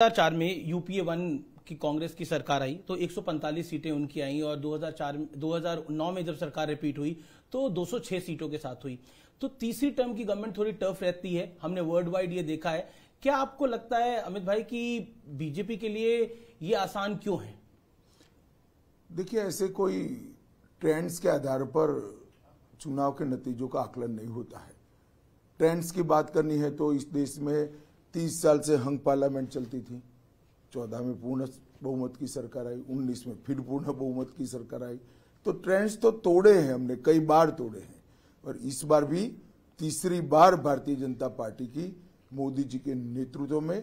2004 में यूपीए 1 की कांग्रेस की सरकार आई तो 145 सीटें उनकी आई और 2009 में जब सरकार रिपीट हुई तो 206 सीटों के साथ हुई। तो तीसरी टर्म की गवर्नमेंट थोड़ी टफ रहती है, हमने वर्ल्ड वाइड ये देखा है। क्या आपको लगता है अमित भाई कि बीजेपी के लिए ये आसान क्यों है? देखिए, ऐसे कोई ट्रेंड्स के आधार पर चुनाव के नतीजों का आकलन नहीं होता है। ट्रेंड्स की बात करनी है तो इस देश में 30 साल से हंग पार्लियामेंट चलती थी। 14 में पूर्ण बहुमत की सरकार आई, 19 में फिर पूर्ण बहुमत की सरकार आई। तो ट्रेंड्स तो तोड़े हैं, हमने कई बार तोड़े हैं और इस बार भी तीसरी बार भारतीय जनता पार्टी की मोदी जी के नेतृत्व में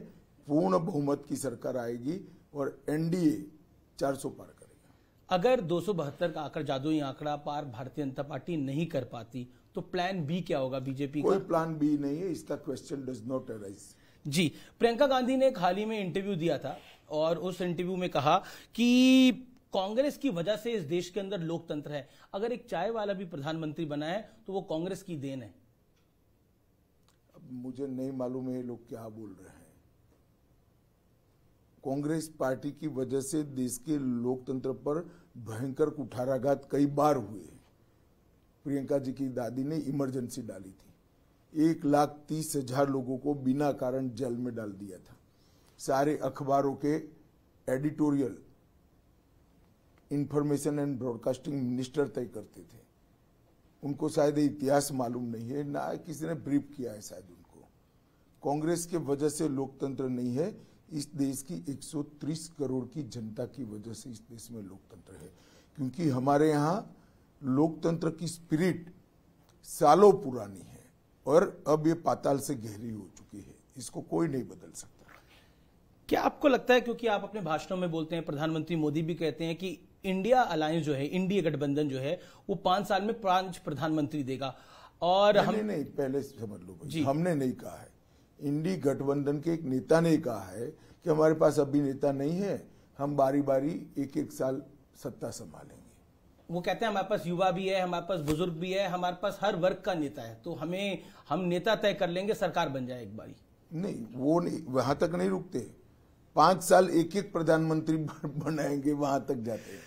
पूर्ण बहुमत की सरकार आएगी और एनडीए 400 पार करेगा। अगर 272 का आंकड़ा, जादुई आंकड़ा पार भारतीय जनता पार्टी नहीं कर पाती तो प्लान बी क्या होगा बीजेपी का? कोई प्लान बी नहीं है, इसका क्वेश्चन डज नॉट अराइज। जी, प्रियंका गांधी ने एक हाल ही में इंटरव्यू दिया था और उस इंटरव्यू में कहा कि कांग्रेस की वजह से इस देश के अंदर लोकतंत्र है। अगर एक चाय वाला भी प्रधानमंत्री बना है तो वो कांग्रेस की देन है। अब मुझे नहीं मालूम है ये लोग क्या बोल रहे हैं। कांग्रेस पार्टी की वजह से देश के लोकतंत्र पर भयंकर कुठाराघात कई बार हुए। प्रियंका जी की दादी ने इमरजेंसी डाली थी, 1,30,000 लोगों को बिना कारण जेल में डाल दिया था। सारे अखबारों के editorial information and broadcasting minister तय करते थे। उनको शायद इतिहास मालूम नहीं है, ना किसी ने ब्रीफ किया है शायद उनको। कांग्रेस के वजह से लोकतंत्र नहीं है, इस देश की 130 करोड़ की जनता की वजह से इस देश में लोकतंत्र है। क्योंकि हमारे यहाँ लोकतंत्र की स्पिरिट सालों पुरानी है और अब ये पाताल से गहरी हो चुकी है, इसको कोई नहीं बदल सकता। क्या आपको लगता है, क्योंकि आप अपने भाषणों में बोलते हैं, प्रधानमंत्री मोदी भी कहते हैं कि इंडिया अलायंस जो है, इंडिया गठबंधन जो है वो 5 साल में 5 प्रधानमंत्री देगा और नहीं, पहले समझ लो भाई, हमने नहीं कहा है। इंडी गठबंधन के एक नेता ने कहा है कि हमारे पास अभी नेता नहीं है, हम बारी बारी एक साल सत्ता संभालेंगे। वो कहते हैं हमारे पास युवा भी है, हमारे पास बुजुर्ग भी है, हमारे पास हर वर्ग का नेता है, तो हम नेता तय कर लेंगे, सरकार बन जाए एक बारी। नहीं, वो नहीं, वहां तक नहीं रुकते। 5 साल एक प्रधानमंत्री बनाएंगे, वहां तक जाते हैं।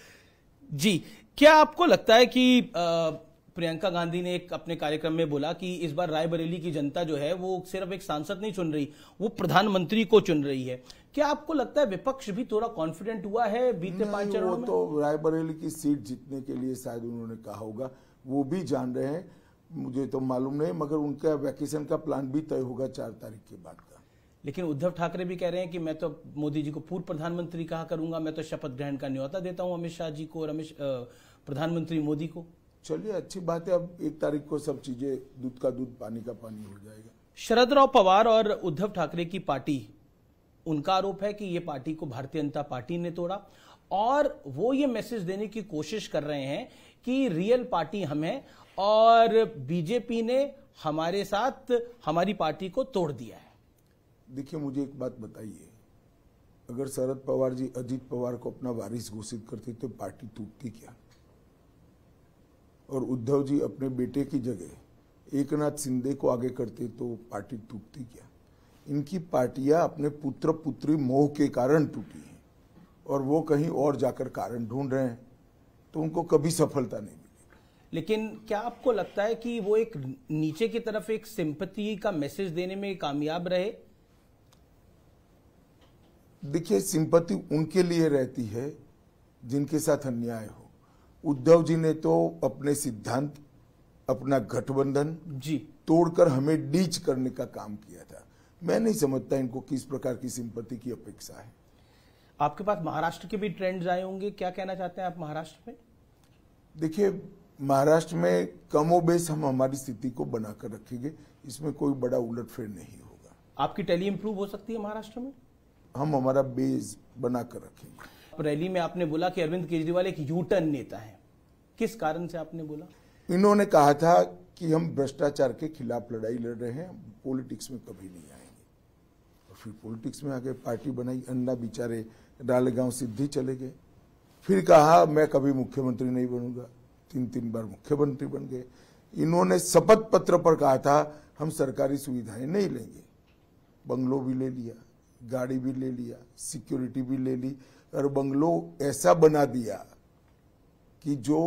जी, क्या आपको लगता है कि प्रियंका गांधी ने एक अपने कार्यक्रम में बोला कि इस बार रायबरेली की जनता जो है वो सिर्फ एक सांसद नहीं चुन रही, वो प्रधानमंत्री को चुन रही है। क्या आपको लगता है विपक्ष भी थोड़ा कॉन्फिडेंट हुआ है बीते 5 चरणों में? तो रायबरेली की सीट जीतने के लिए शायद उन्होंने कहा होगा, वो भी जान रहे हैं, मुझे तो मालूम नहीं, मगर उनका वैकेशन का प्लान भी तय होगा 4 तारीख के बाद का। लेकिन उद्धव ठाकरे भी कह रहे हैं कि मैं तो मोदी जी को पूर्व प्रधानमंत्री कहा करूंगा, मैं तो शपथ ग्रहण का न्योता देता हूं अमित शाह जी को और प्रधानमंत्री मोदी को। चलिए, अच्छी बात है, अब 1 तारीख को सब चीजें दूध का दूध पानी का पानी हो जाएगा। शरद राव पवार और उद्धव ठाकरे की पार्टी, उनका आरोप है कि ये पार्टी को भारतीय जनता पार्टी ने तोड़ा और वो ये मैसेज देने की कोशिश कर रहे हैं कि रियल पार्टी हम हैं और बीजेपी ने हमारे साथ हमारी पार्टी को तोड़ दिया है। देखिए, मुझे एक बात बताइए, अगर शरद पवार जी अजीत पवार को अपना वारिस घोषित करते तो पार्टी टूटती क्या? और उद्धव जी अपने बेटे की जगह एकनाथ शिंदे को आगे करते तो पार्टी टूटती क्या? इनकी पार्टियां अपने पुत्र पुत्री मोह के कारण टूटी हैं और वो कहीं और जाकर कारण ढूंढ रहे हैं, तो उनको कभी सफलता नहीं मिलेगी। लेकिन क्या आपको लगता है कि वो एक नीचे की तरफ एक सिंपैथी का मैसेज देने में कामयाब रहे? देखिए, सिंपैथी उनके लिए रहती है जिनके साथ अन्याय हो। उद्धव जी ने तो अपने सिद्धांत, अपना गठबंधन जी तोड़कर हमें डीच करने का काम किया था। मैं नहीं समझता इनको किस प्रकार की सिंपैथी की अपेक्षा है। आपके पास महाराष्ट्र के भी ट्रेंड्स आए होंगे, क्या कहना चाहते हैं आप महाराष्ट्र में? देखिए, महाराष्ट्र में कमोबेश हम हमारी स्थिति को बनाकर रखेंगे, इसमें कोई बड़ा उलटफेर नहीं होगा। आपकी टैली इंप्रूव हो सकती है महाराष्ट्र में? हम हमारा बेस बनाकर रखेंगे। रैली में आपने बोला कि अरविंद केजरीवाल एक यू टर्न नेता है, किस कारण से आपने बोला? इन्होंने कहा था कि हम भ्रष्टाचार के खिलाफ लड़ाई लड़ रहे हैं, पॉलिटिक्स में कभी नहीं आएंगे। और फिर पॉलिटिक्स में आगे पार्टी बनाई, अन्ना बेचारे डालेगांव सिद्धि चले गए। फिर कहा मैं कभी मुख्यमंत्री नहीं बनूंगा, 3 बार मुख्यमंत्री बन गए। इन्होंने शपथ पत्र पर कहा था हम सरकारी सुविधाएं नहीं लेंगे, बंगलो भी ले लिया, गाड़ी भी ले लिया, सिक्योरिटी भी ले ली और बंगलो ऐसा बना दिया कि जो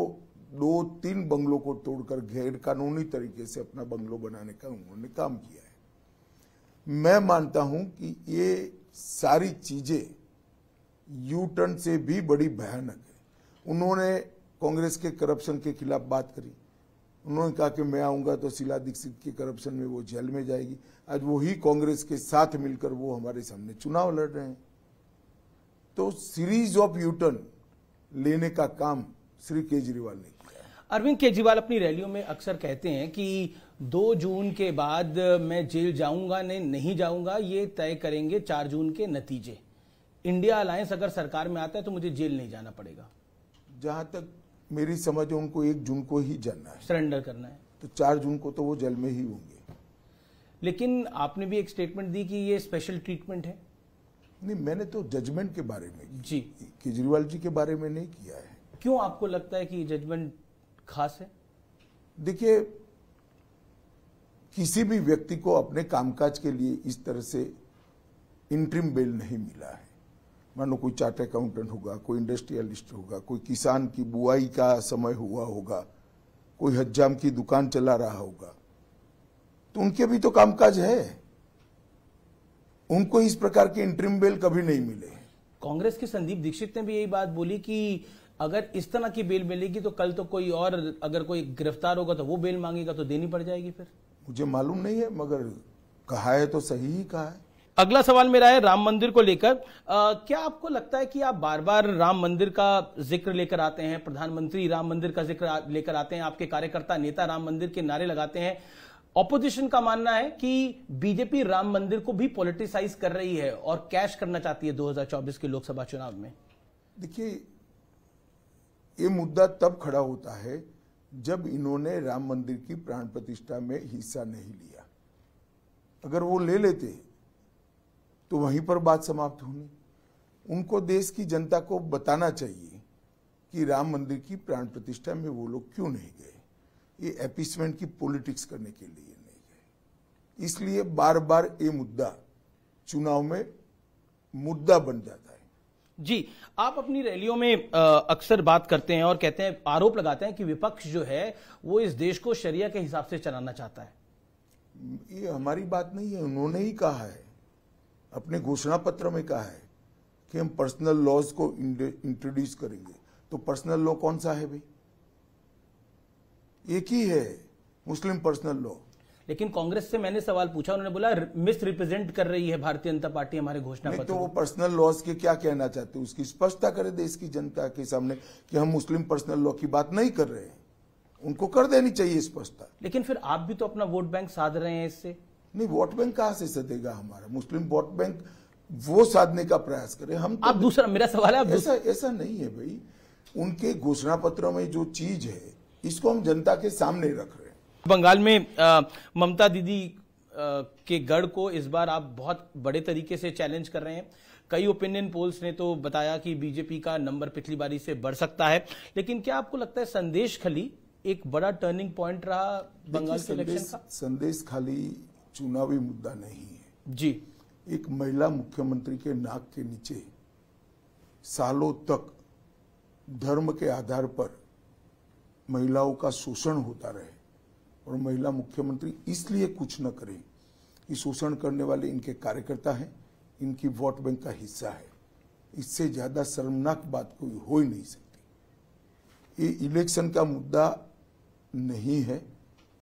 2-3 बंगलों को तोड़कर गैर कानूनी तरीके से अपना बंगलो बनाने का उन्होंने काम किया है। मैं मानता हूं कि ये सारी चीजें यू टर्न से भी बड़ी भयानक है। उन्होंने कांग्रेस के करप्शन के खिलाफ बात करी, उन्होंने कहा कि मैं आऊंगा तो शीला दीक्षित के करप्शन में वो जेल में जाएगी। आज वही कांग्रेस के साथ मिलकर वो हमारे सामने चुनाव लड़ रहे हैं। तो सीरीज ऑफ यू टर्न लेने का काम श्री केजरीवाल ने किया। अरविंद केजरीवाल अपनी रैलियों में अक्सर कहते हैं कि 2 जून के बाद मैं जेल जाऊंगा नहीं जाऊंगा, ये तय करेंगे 4 जून के नतीजे। इंडिया अलायंस अगर सरकार में आता है तो मुझे जेल नहीं जाना पड़ेगा। जहां तक मेरी समझ है उनको 1 जून को ही जाना है, सरेंडर करना है, तो 4 जून को तो वो जेल में ही होंगे। लेकिन आपने भी एक स्टेटमेंट दी कि ये स्पेशल ट्रीटमेंट है। नहीं, मैंने तो जजमेंट के बारे में जी, केजरीवाल जी के बारे में नहीं किया है। क्यों आपको लगता है कि जजमेंट खास है? देखिए, किसी भी व्यक्ति को अपने कामकाज के लिए इस तरह से इंटरिम बेल नहीं मिला है। मानो कोई चार्ट अकाउंटेंट होगा, कोई इंडस्ट्रियलिस्ट होगा, कोई किसान की बुआई का समय हुआ होगा, कोई हज्जाम की दुकान चला रहा होगा, तो उनके भी तो कामकाज है। उनको इस प्रकार के इंटरिम बेल कभी नहीं मिले। कांग्रेस के संदीप दीक्षित ने भी यही बात बोली कि अगर इस तरह की बेल मिलेगी तो कल तो कोई और अगर कोई गिरफ्तार होगा तो वो बेल मांगेगा तो देनी पड़ जाएगी। फिर मुझे मालूम नहीं है, मगर कहा है तो सही ही कहा है। अगला सवाल मेरा है राम मंदिर को लेकर। क्या आपको लगता है कि आप बार बार राम मंदिर का जिक्र लेकर आते हैं, प्रधानमंत्री राम मंदिर का जिक्र लेकर आते हैं, आपके कार्यकर्ता नेता राम मंदिर के नारे लगाते हैं, ऑपोजिशन का मानना है कि बीजेपी राम मंदिर को भी पॉलिटिसाइज कर रही है और कैश करना चाहती है 2024 के लोकसभा चुनाव में? देखिए, ये मुद्दा तब खड़ा होता है जब इन्होंने राम मंदिर की प्राण प्रतिष्ठा में हिस्सा नहीं लिया। अगर वो ले लेते तो वहीं पर बात समाप्त होनी। उनको देश की जनता को बताना चाहिए कि राम मंदिर की प्राण प्रतिष्ठा में वो लोग क्यों नहीं गए। ये एपीसमेंट की पॉलिटिक्स करने के लिए नहीं गए। इसलिए बार बार ये मुद्दा चुनाव में मुद्दा बन जाता है। जी, आप अपनी रैलियों में अक्सर बात करते हैं और कहते हैं, आरोप लगाते हैं कि विपक्ष जो है वो इस देश को शरिया के हिसाब से चलाना चाहता है। ये हमारी बात नहीं है, उन्होंने ही कहा है, अपने घोषणा पत्र में कहा है कि हम पर्सनल लॉज को इंट्रोड्यूस करेंगे। तो पर्सनल लॉ कौन सा है भाई? एक ही है, मुस्लिम पर्सनल लॉ। लेकिन कांग्रेस से मैंने सवाल पूछा, उन्होंने बोला मिस रिप्रेजेंट कर रही है भारतीय जनता पार्टी हमारे घोषणा पत्र। तो वो पर्सनल लॉज के क्या कहना चाहते हैं उसकी स्पष्टता करे देश की जनता के सामने कि हम मुस्लिम पर्सनल लॉ की बात नहीं कर रहे हैं। उनको कर देनी चाहिए स्पष्टता। लेकिन फिर आप भी तो अपना वोट बैंक साध रहे हैं इससे। नहीं, वोट बैंक कहां से सधेगा हमारा? मुस्लिम वोट बैंक वो साधने का प्रयास करें हम तो। आप दूसरा, मेरा सवाल है, ऐसा नहीं है भाई। उनके घोषणा पत्र में जो चीज है इसको हम जनता के सामने रख रहे हैं। बंगाल में ममता दीदी के गढ़ को इस बार आप बहुत बड़े तरीके से चैलेंज कर रहे हैं। कई ओपिनियन पोल्स ने तो बताया कि बीजेपी का नंबर पिछली बारी से बढ़ सकता है। लेकिन क्या आपको लगता है संदेश खली एक बड़ा टर्निंग पॉइंट रहा बंगाल के इलेक्शन का? संदेश खाली चुनावी मुद्दा नहीं है जी। एक महिला मुख्यमंत्री के नाक के नीचे सालों तक धर्म के आधार पर महिलाओं का शोषण होता रहे और महिला मुख्यमंत्री इसलिए कुछ न करे कि शोषण करने वाले इनके कार्यकर्ता हैं, इनकी वोट बैंक का हिस्सा है। इससे ज्यादा शर्मनाक बात कोई हो ही नहीं सकती। ये इलेक्शन का मुद्दा नहीं है।